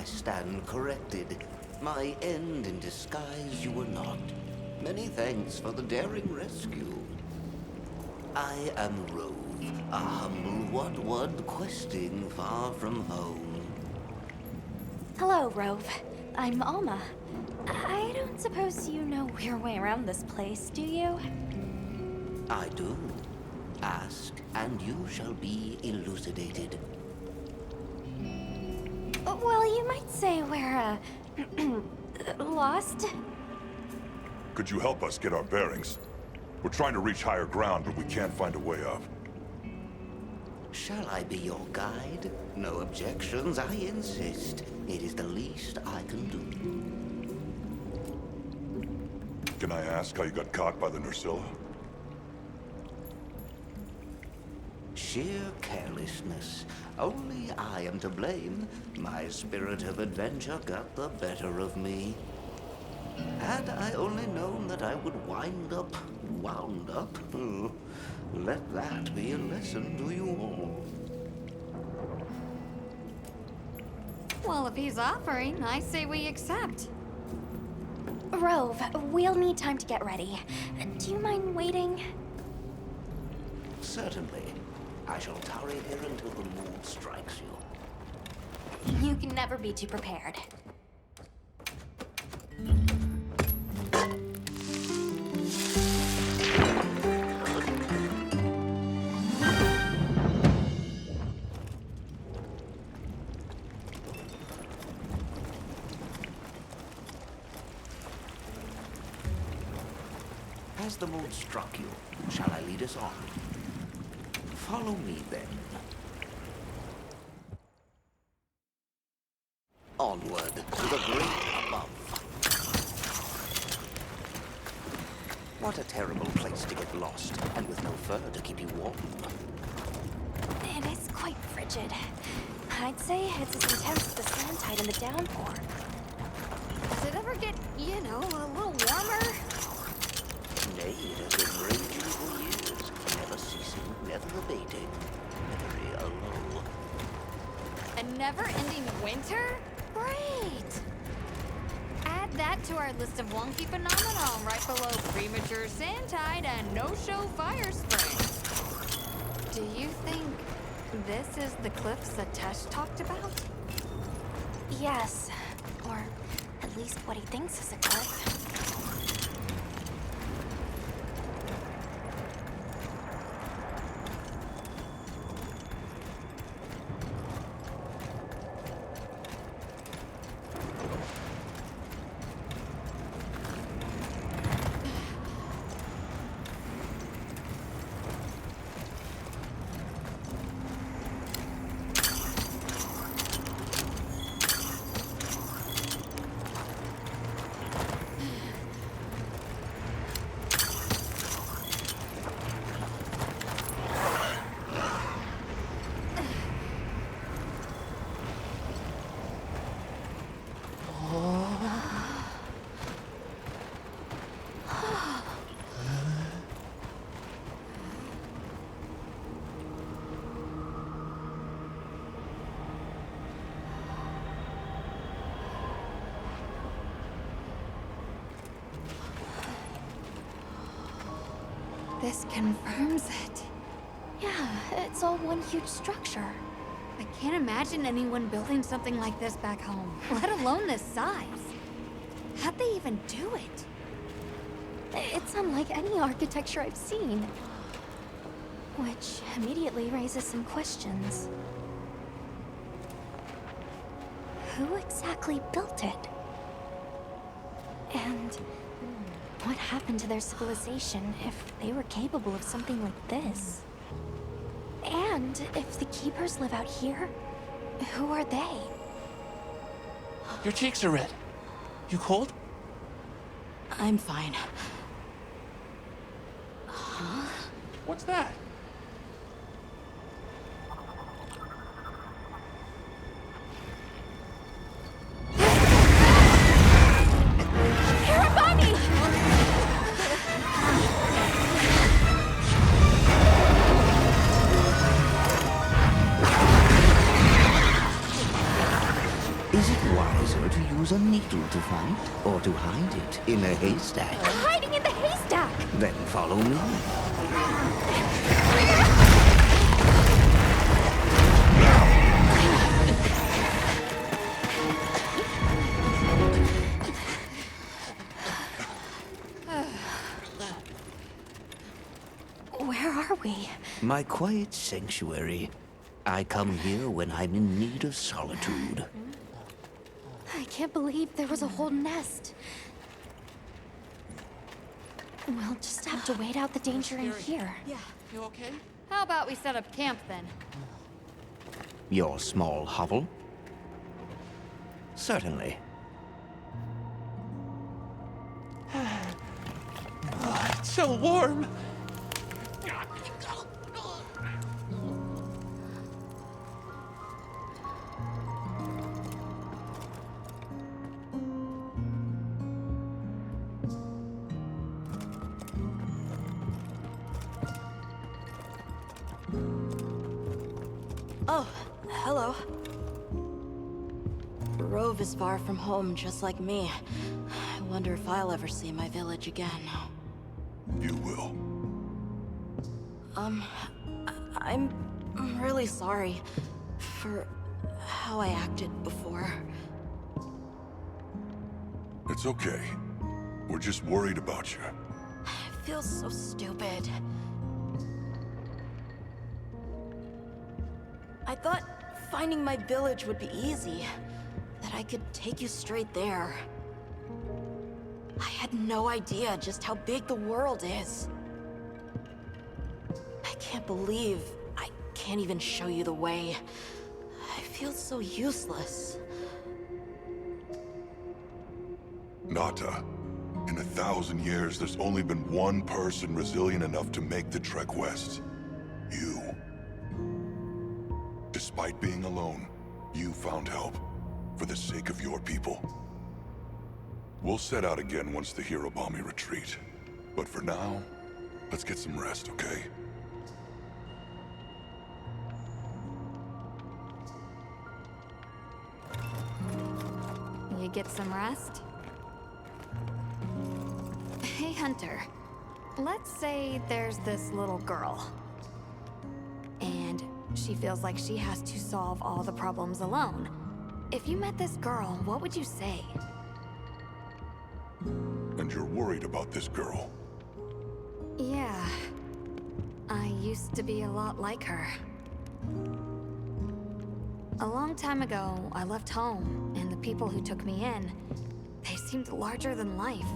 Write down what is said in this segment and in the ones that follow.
I stand corrected. My end in disguise you were not. Many thanks for the daring rescue. I am Rove, a humble what questing far from home. Hello, Rove. I'm Alma. I don't suppose you know your way around this place, do you? I do. Ask, and you shall be elucidated. Well, you might say we're, lost. Could you help us get our bearings? We're trying to reach higher ground, but we can't find a way up. Shall I be your guide? No objections, I insist. It is the least I can do. Can I ask how you got caught by the Nursilla? Sheer carelessness. Only I am to blame. My spirit of adventure got the better of me. Had I only known that I would wound up, let that be a lesson to you all. Well, if he's offering, I say we accept. Rove, we'll need time to get ready. Do you mind waiting? Certainly. I shall tarry here until the mood strikes you. You can never be too prepared. Has the mood struck you? Shall I lead us on? Follow me, then. Onward, to the great above. What a terrible place to get lost, and with no fur to keep you warm. It is quite frigid. I'd say it's as intense as the sand tide in the downpour. Does it ever get, a little warmer? Nay, it has been raging for years, never ceasing, never abating, very low. A never-ending winter? Great! Add that to our list of wonky phenomena right below premature sand tide and no-show fire springs. Do you think this is the cliffs that Tesh talked about? Yes, or at least what he thinks is a cliff. This confirms it. Yeah, it's all one huge structure. I can't imagine anyone building something like this back home, let alone this size. How'd they even do it? It's unlike any architecture I've seen. Which immediately raises some questions. Who exactly built it? And what happened to their civilization if they were capable of something like this? And if the Keepers live out here, who are they? Your cheeks are red. You cold? I'm fine. What's that? Is it wiser to use a needle to find, or to hide it in a haystack? Hiding in the haystack! Then follow me. Where are we? My quiet sanctuary. I come here when I'm in need of solitude. I can't believe there was a whole nest. We'll just have to wait out the danger in here. Yeah. You okay? How about we set up camp then? Your small hovel? Certainly. It's so warm. Oh, hello. Rove is far from home, just like me. I wonder if I'll ever see my village again. You will. I'm really sorry for how I acted before. It's okay. We're just worried about you. I feel so stupid. I thought finding my village would be easy. That I could take you straight there. I had no idea just how big the world is. I can't believe I can't even show you the way. I feel so useless. Nata, in 1,000 years, there's only been one person resilient enough to make the trek west. You. Despite being alone, you found help, for the sake of your people. We'll set out again once the Hirobami retreat. But for now, let's get some rest, okay? You get some rest? Hey, Hunter. Let's say there's this little girl. And she feels like she has to solve all the problems alone. If you met this girl, what would you say? And you're worried about this girl. Yeah. I used to be a lot like her. A long time ago, I left home, and the people who took me in, they seemed larger than life.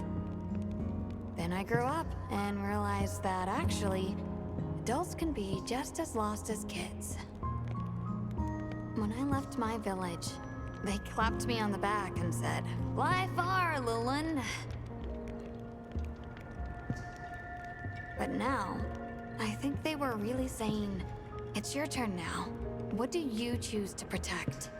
Then I grew up and realized that actually, adults can be just as lost as kids. When I left my village, they clapped me on the back and said, "Fly far, Lilin." But now, I think they were really saying, "It's your turn now. What do you choose to protect?"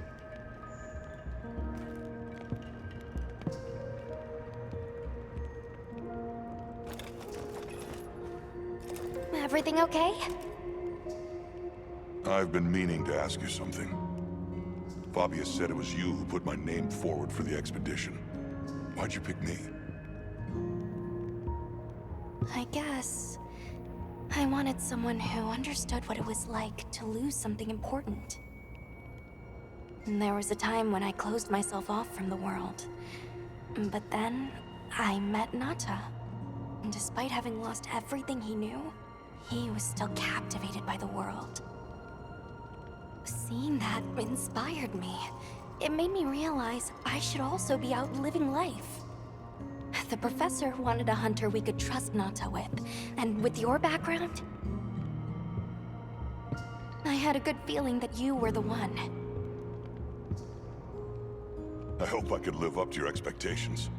Everything okay? I've been meaning to ask you something. Fabius said it was you who put my name forward for the expedition. Why'd you pick me? I guess I wanted someone who understood what it was like to lose something important. And there was a time when I closed myself off from the world. But then I met Nata. And despite having lost everything he knew, he was still captivated by the world. Seeing that inspired me. It made me realize I should also be out living life. The professor wanted a hunter we could trust Nata with, and with your background, I had a good feeling that you were the one. I hope I could live up to your expectations.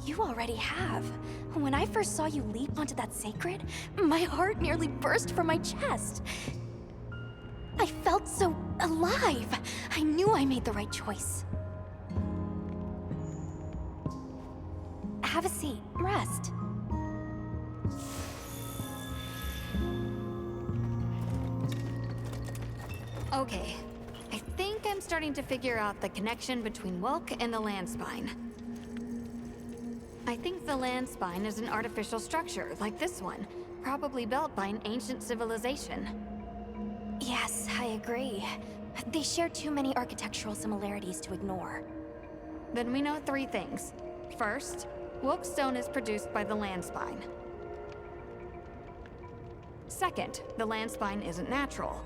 You already have. When I first saw you leap onto that sacred, my heart nearly burst from my chest. I felt so alive. I knew I made the right choice. Have a seat. Rest. Okay, I think I'm starting to figure out the connection between Wilk and the land spine. I think the land spine is an artificial structure, like this one, probably built by an ancient civilization. Yes, I agree. They share too many architectural similarities to ignore. Then we know three things. First, Wilk stone is produced by the land spine. Second, the land spine isn't natural.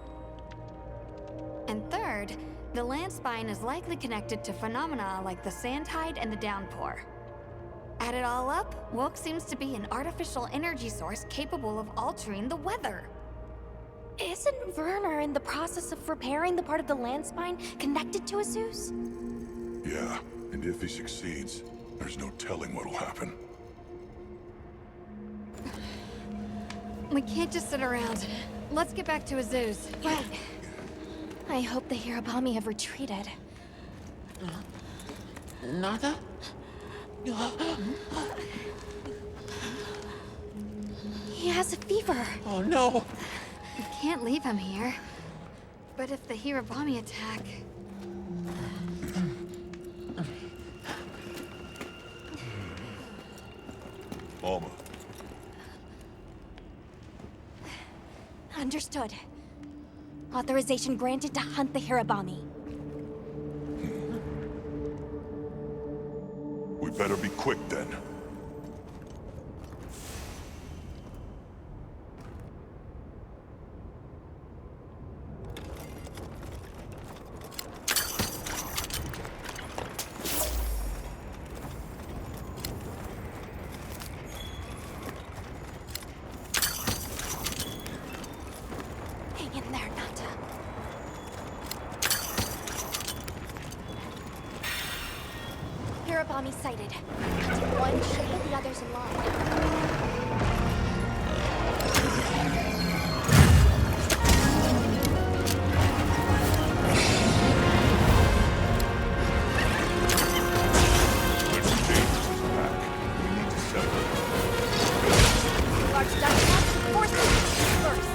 And third, the land spine is likely connected to phenomena like the sand tide and the downpour. Add it all up, Wilk seems to be an artificial energy source capable of altering the weather. Isn't Werner in the process of repairing the part of the land spine connected to a Zeus? Yeah, and if he succeeds, there's no telling what'll happen. We can't just sit around. Let's get back to Azuz. Right. I hope the Hirabami have retreated. Nada? He has a fever. Oh no! We can't leave him here. But if the Hirabami attack... Alma, Understood. Authorization granted to hunt the Hirabami. we better be quick then. Hang in there, Nata. Hirabami sighted. Take one, should put the others in line. There's dangers in the back. We need to separate. Large duck forces first.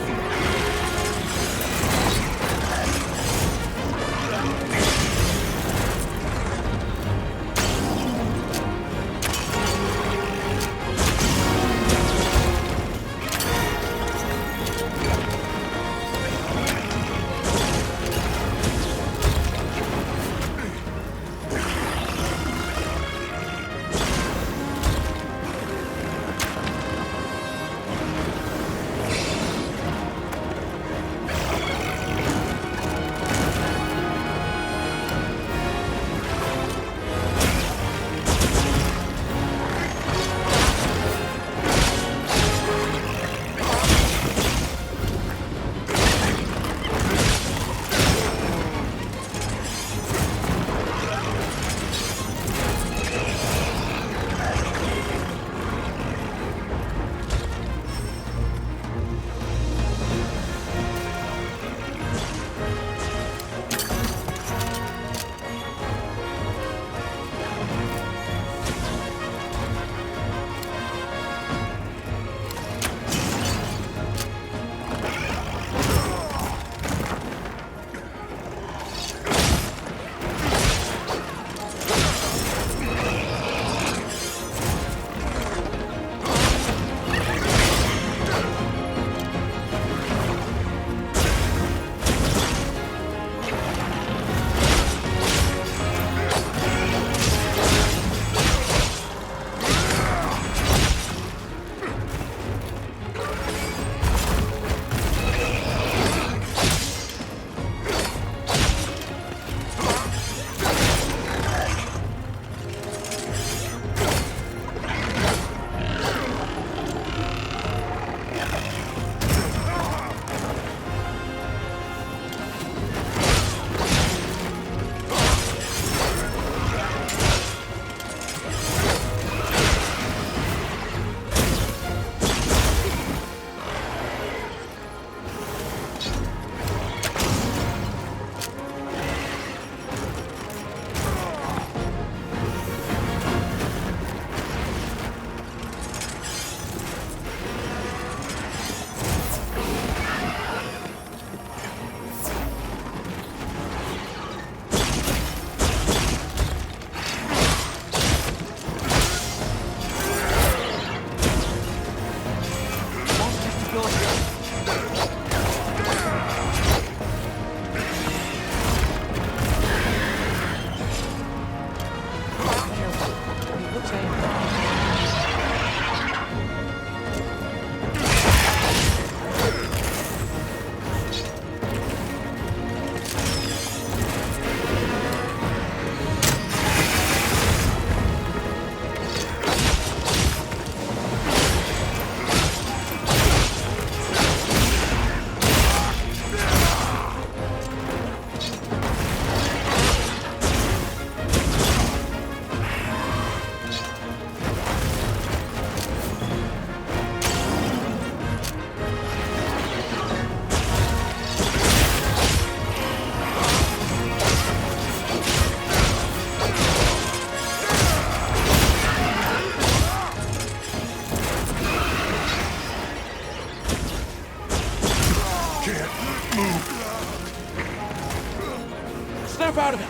snap out of it!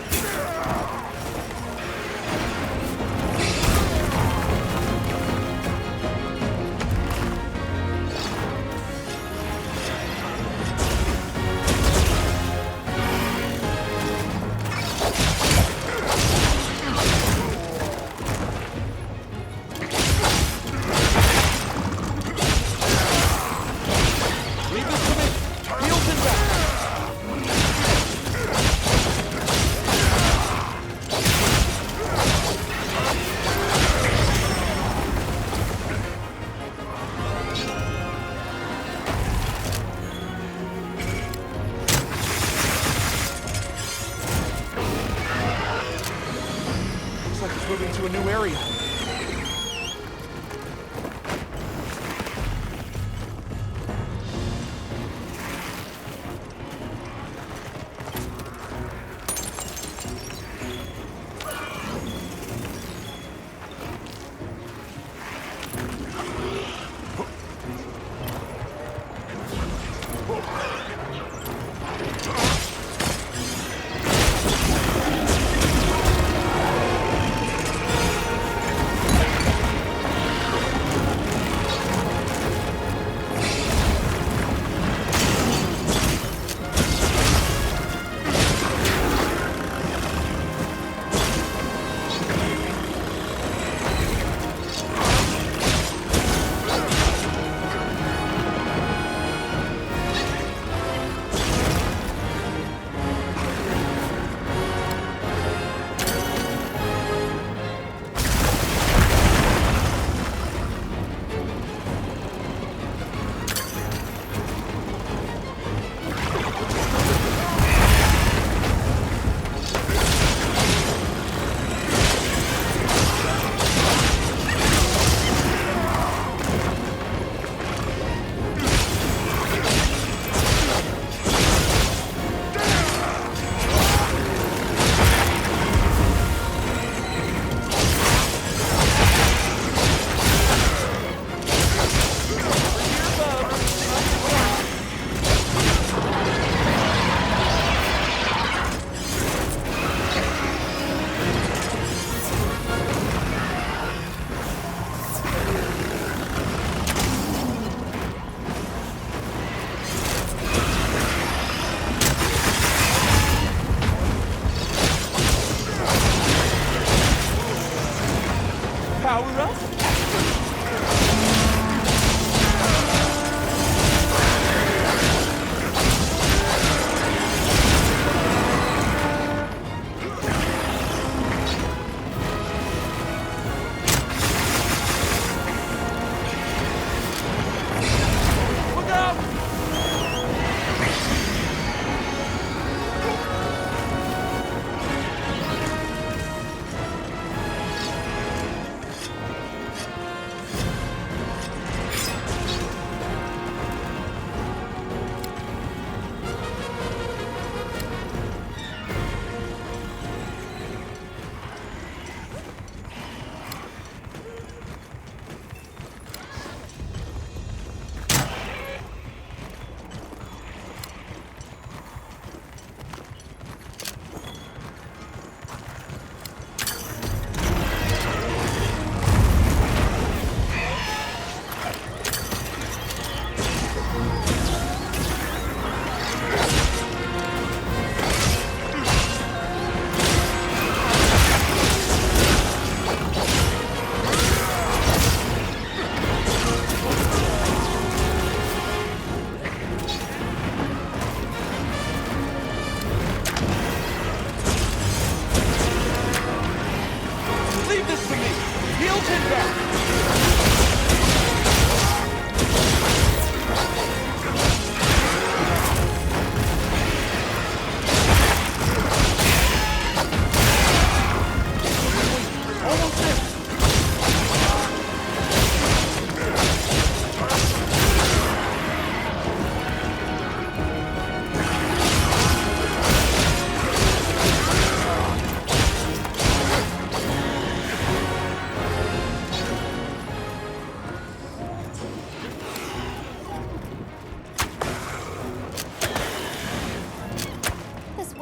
Leave this to me! Heels and back! Looks like it's moving to a new area.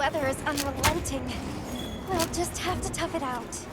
weather is unrelenting. We'll just have to tough it out.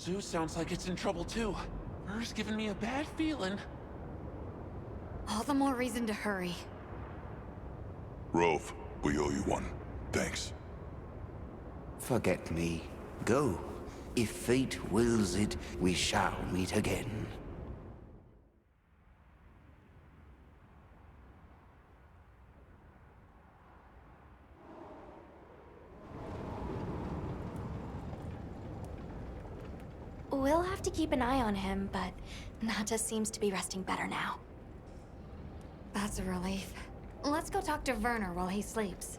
Zeus sounds like it's in trouble too. Her's giving me a bad feeling. All the more reason to hurry. Rove, we owe you one. Thanks. Forget me. Go. If fate wills it, we shall meet again. We'll have to keep an eye on him, but Nata seems to be resting better now. That's a relief. Let's go talk to Werner while he sleeps.